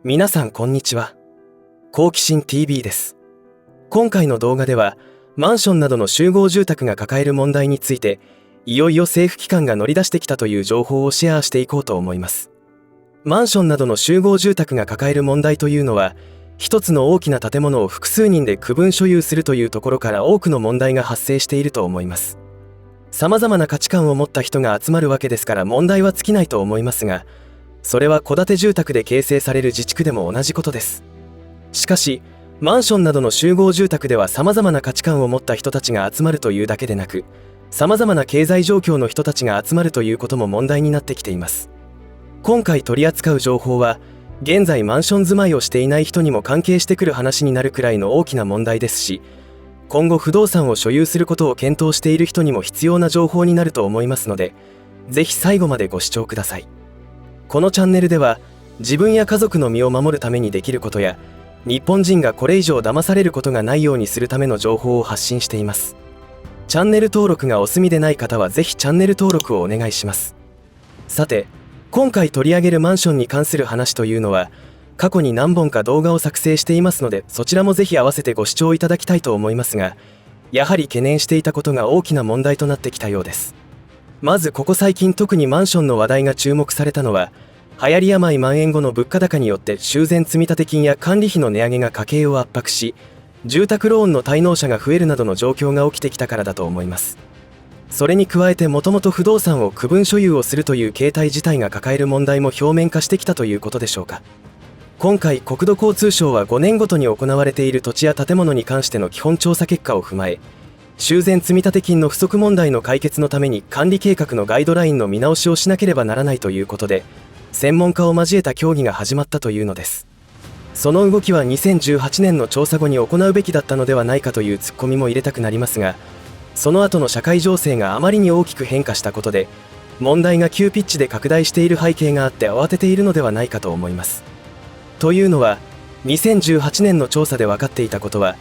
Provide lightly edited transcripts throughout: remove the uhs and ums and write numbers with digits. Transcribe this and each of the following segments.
皆さんこんにちは。好奇心 TV です。今回の動画ではマンションなどの集合住宅が抱える問題について、いよいよ政府機関が乗り出してきたという情報をシェアしていこうと思います。マンションなどの集合住宅が抱える問題というのは、一つの大きな建物を複数人で区分所有するというところから多くの問題が発生していると思います。様々な価値観を持った人が集まるわけですから問題は尽きないと思いますが、それは戸建て住宅で形成される自治区でも同じことです。しかし、マンションなどの集合住宅では様々な価値観を持った人たちが集まるというだけでなく、様々な経済状況の人たちが集まるということも問題になってきています。今回取り扱う情報は、現在マンション住まいをしていない人にも関係してくる話になるくらいの大きな問題ですし、今後不動産を所有することを検討している人にも必要な情報になると思いますので、ぜひ最後までご視聴ください。このチャンネルでは、自分や家族の身を守るためにできることや、日本人がこれ以上騙されることがないようにするための情報を発信しています。チャンネル登録がお済みでない方はぜひチャンネル登録をお願いします。さて、今回取り上げるマンションに関する話というのは、過去に何本か動画を作成していますので、そちらもぜひ合わせてご視聴いただきたいと思いますが、やはり懸念していたことが大きな問題となってきたようです。まずここ最近特にマンションの話題が注目されたのは、流行り病蔓延後の物価高によって修繕積立金や管理費の値上げが家計を圧迫し、住宅ローンの滞納者が増えるなどの状況が起きてきたからだと思います。それに加えてもともと不動産を区分所有をするという形態自体が抱える問題も表面化してきたということでしょうか。今回国土交通省は5年ごとに行われている土地や建物に関しての基本調査結果を踏まえ、修繕積立金の不足問題の解決のために管理計画のガイドラインの見直しをしなければならないということで、専門家を交えた協議が始まったというのです。その動きは2018年の調査後に行うべきだったのではないかというツッコミも入れたくなりますが、その後の社会情勢があまりに大きく変化したことで、問題が急ピッチで拡大している背景があって慌てているのではないかと思います。というのは、2018年の調査で分かっていたことは、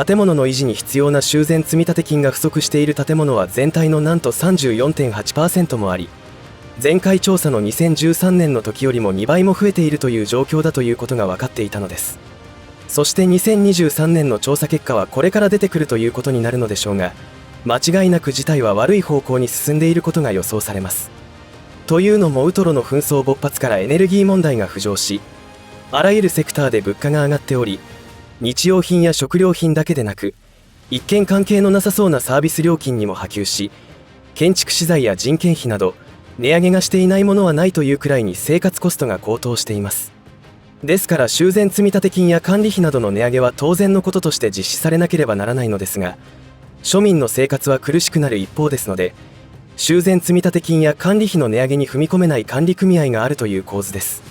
建物の維持に必要な修繕積立金が不足している建物は全体のなんと 34.8% もあり、前回調査の2013年の時よりも2倍も増えているという状況だということが分かっていたのです。そして2023年の調査結果はこれから出てくるということになるのでしょうが、間違いなく事態は悪い方向に進んでいることが予想されます。というのもウトロの紛争勃発からエネルギー問題が浮上し、あらゆるセクターで物価が上がっており、日用品や食料品だけでなく、一見関係のなさそうなサービス料金にも波及し、建築資材や人件費など、値上げがしていないものはないというくらいに生活コストが高騰しています。ですから修繕積立金や管理費などの値上げは当然のこととして実施されなければならないのですが、庶民の生活は苦しくなる一方ですので、修繕積立金や管理費の値上げに踏み込めない管理組合があるという構図です。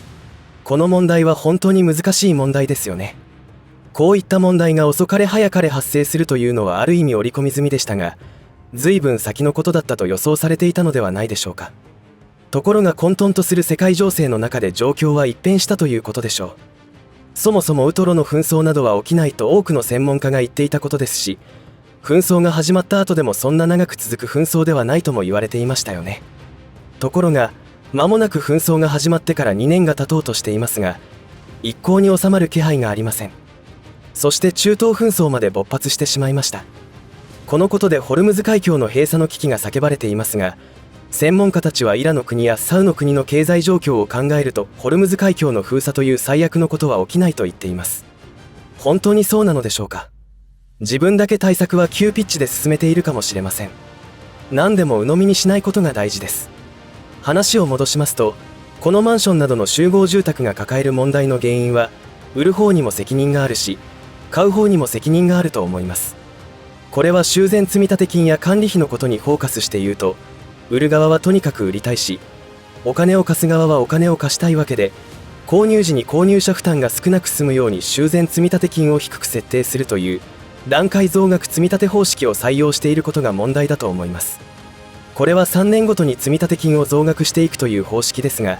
この問題は本当に難しい問題ですよね。こういった問題が遅かれ早かれ発生するというのはある意味織り込み済みでしたが、随分先のことだったと予想されていたのではないでしょうか。ところが混沌とする世界情勢の中で状況は一変したということでしょう。そもそもウトロの紛争などは起きないと多くの専門家が言っていたことですし、紛争が始まった後でもそんな長く続く紛争ではないとも言われていましたよね。ところが、間もなく紛争が始まってから2年が経とうとしていますが、一向に収まる気配がありません。そして中東紛争まで勃発してしまいました。このことでホルムズ海峡の閉鎖の危機が叫ばれていますが、専門家たちはイラの国やサウの国の経済状況を考えるとホルムズ海峡の封鎖という最悪のことは起きないと言っています。本当にそうなのでしょうか。自分だけ対策は急ピッチで進めているかもしれません。何でも鵜呑みにしないことが大事です。話を戻しますと、このマンションなどの集合住宅が抱える問題の原因は、売る方にも責任があるし、買う方にも責任があると思います。これは修繕積立金や管理費のことにフォーカスして言うと、売る側はとにかく売りたいし、お金を貸す側はお金を貸したいわけで、購入時に購入者負担が少なく済むように修繕積立金を低く設定するという段階増額積立方式を採用していることが問題だと思います。これは3年ごとに積立金を増額していくという方式ですが、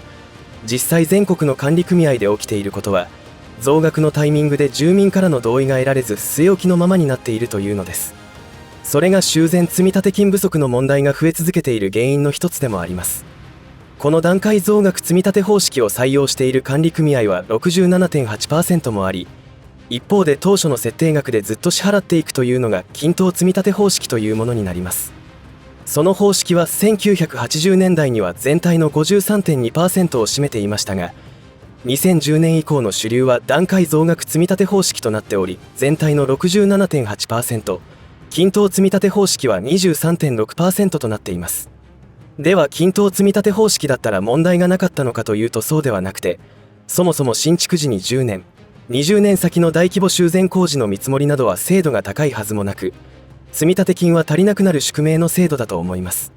実際全国の管理組合で起きていることは、増額のタイミングで住民からの同意が得られず据え置きのままになっているというのです。それが修繕積立金不足の問題が増え続けている原因の一つでもあります。この段階増額積立方式を採用している管理組合は 67.8% もあり、一方で当初の設定額でずっと支払っていくというのが均等積立方式というものになります。その方式は1980年代には全体の 53.2% を占めていましたが、2010年以降の主流は段階増額積立方式となっており、全体の 67.8%、均等積立方式は 23.6% となっています。では均等積立方式だったら問題がなかったのかというとそうではなくて、そもそも新築時に10年、20年先の大規模修繕工事の見積もりなどは精度が高いはずもなく、積立金は足りなくなる宿命の制度だと思います。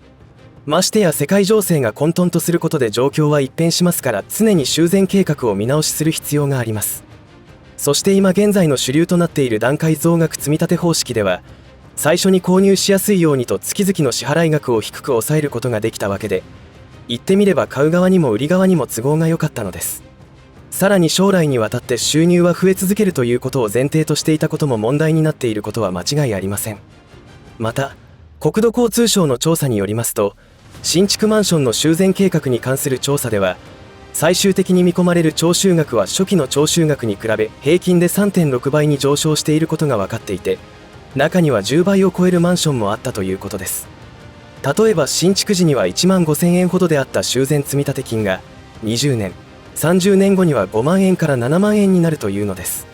ましてや世界情勢が混沌とすることで状況は一変しますから、常に修繕計画を見直しする必要があります。そして今現在の主流となっている段階増額積立方式では、最初に購入しやすいようにと月々の支払額を低く抑えることができたわけで、言ってみれば買う側にも売り側にも都合が良かったのです。さらに将来にわたって収入は増え続けるということを前提としていたことも問題になっていることは間違いありません。また、国土交通省の調査によりますと、新築マンションの修繕計画に関する調査では、最終的に見込まれる徴収額は初期の徴収額に比べ平均で 3.6 倍に上昇していることが分かっていて、中には10倍を超えるマンションもあったということです。例えば新築時には1万5000円ほどであった修繕積立金が20年、30年後には5万円から7万円になるというのです。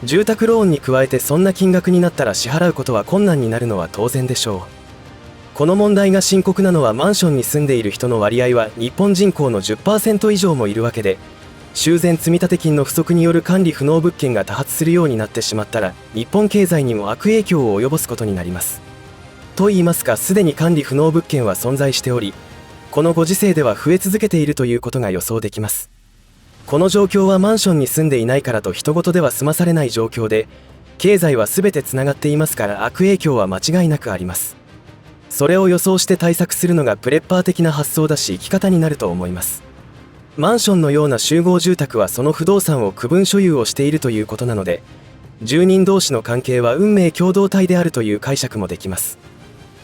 住宅ローンに加えてそんな金額になったら支払うことは困難になるのは当然でしょう。この問題が深刻なのは、マンションに住んでいる人の割合は日本人口の 10% 以上もいるわけで、修繕積立金の不足による管理不能物件が多発するようになってしまったら、日本経済にも悪影響を及ぼすことになります。と言いますか、すでに管理不能物件は存在しており、このご時世では増え続けているということが予想できます。この状況はマンションに住んでいないからと人事では済まされない状況で、経済は全てつながっていますから悪影響は間違いなくあります。それを予想して対策するのがプレッパー的な発想だし、生き方になると思います。マンションのような集合住宅はその不動産を区分所有をしているということなので、住人同士の関係は運命共同体であるという解釈もできます。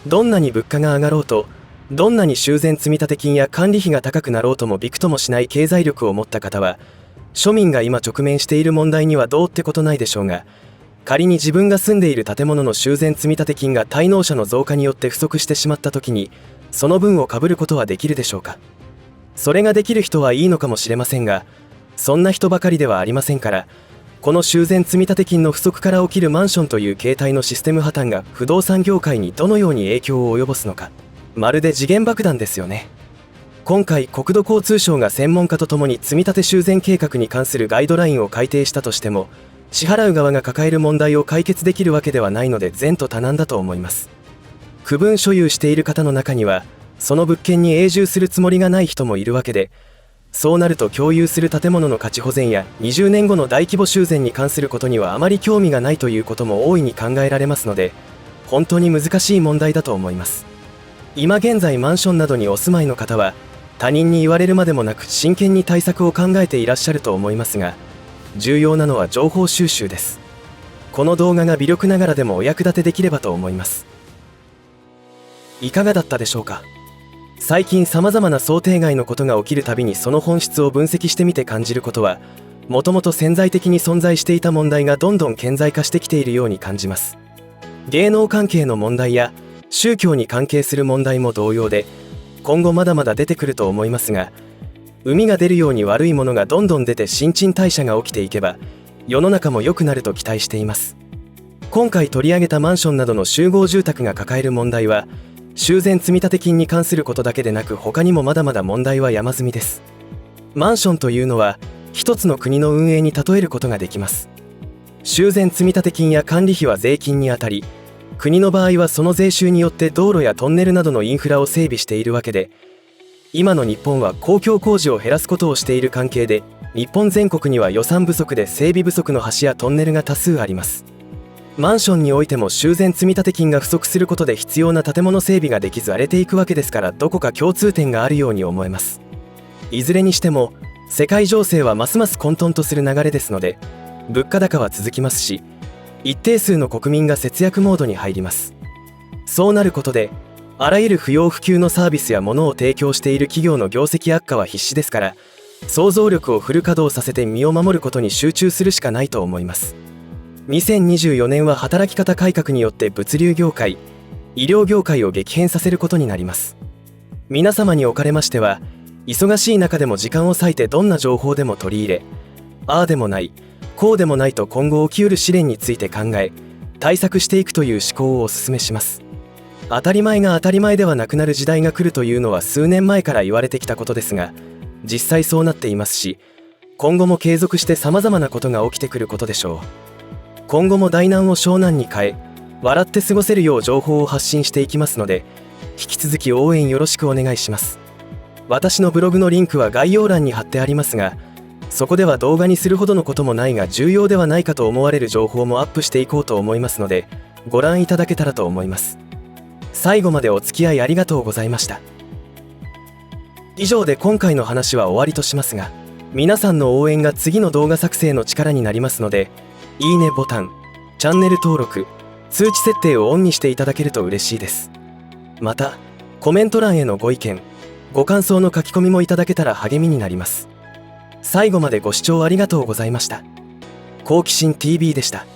どんなに物価が上がろうと、どんなに修繕積立金や管理費が高くなろうともびくともしない経済力を持った方は、庶民が今直面している問題にはどうってことないでしょうが、仮に自分が住んでいる建物の修繕積立金が滞納者の増加によって不足してしまった時に、その分を被ることはできるでしょうか。それができる人はいいのかもしれませんが、そんな人ばかりではありませんから、この修繕積立金の不足から起きるマンションという形態のシステム破綻が不動産業界にどのように影響を及ぼすのか、まるで時限爆弾ですよね。今回国土交通省が専門家とともに積立修繕計画に関するガイドラインを改定したとしても、支払う側が抱える問題を解決できるわけではないので前途多難だと思います。区分所有している方の中には、その物件に永住するつもりがない人もいるわけで、そうなると共有する建物の価値保全や20年後の大規模修繕に関することにはあまり興味がないということも大いに考えられますので、本当に難しい問題だと思います。今現在マンションなどにお住まいの方は、他人に言われるまでもなく真剣に対策を考えていらっしゃると思いますが、重要なのは情報収集です。この動画が微力ながらでもお役立てできればと思います。いかがだったでしょうか。最近様々な想定外のことが起きるたびにその本質を分析してみて感じることは、もともと潜在的に存在していた問題がどんどん顕在化してきているように感じます。芸能関係の問題や宗教に関係する問題も同様で、今後まだまだ出てくると思いますが、海が出るように悪いものがどんどん出て新陳代謝が起きていけば、世の中も良くなると期待しています。今回取り上げたマンションなどの集合住宅が抱える問題は、修繕積立金に関することだけでなく他にもまだまだ問題は山積みです。マンションというのは一つの国の運営に例えることができます。修繕積立金や管理費は税金にあたり、国の場合はその税収によって道路やトンネルなどのインフラを整備しているわけで、今の日本は公共工事を減らすことをしている関係で、日本全国には予算不足で整備不足の橋やトンネルが多数あります。マンションにおいても修繕積立金が不足することで必要な建物整備ができず荒れていくわけですから、どこか共通点があるように思えます。いずれにしても世界情勢はますます混沌とする流れですので、物価高は続きますし、一定数の国民が節約モードに入ります。そうなることであらゆる不要不急のサービスや物を提供している企業の業績悪化は必至ですから、想像力をフル稼働させて身を守ることに集中するしかないと思います。2024年は働き方改革によって物流業界、医療業界を激変させることになります。皆様におかれましては、忙しい中でも時間を割いてどんな情報でも取り入れ、ああでもない、こうでもないと今後起きうる試練について考え、対策していくという思考をお勧めします。当たり前が当たり前ではなくなる時代が来るというのは数年前から言われてきたことですが、実際そうなっていますし、今後も継続して様々なことが起きてくることでしょう。今後も大難を小難に変え、笑って過ごせるよう情報を発信していきますので、引き続き応援よろしくお願いします。私のブログのリンクは概要欄に貼ってありますが、そこでは動画にするほどのこともないが重要ではないかと思われる情報もアップしていこうと思いますので、ご覧いただけたらと思います。最後までお付き合いありがとうございました。以上で今回の話は終わりとしますが、皆さんの応援が次の動画作成の力になりますので、いいねボタン、チャンネル登録、通知設定をオンにしていただけると嬉しいです。また、コメント欄へのご意見、ご感想の書き込みもいただけたら励みになります。最後までご視聴ありがとうございました。好奇心 TV でした。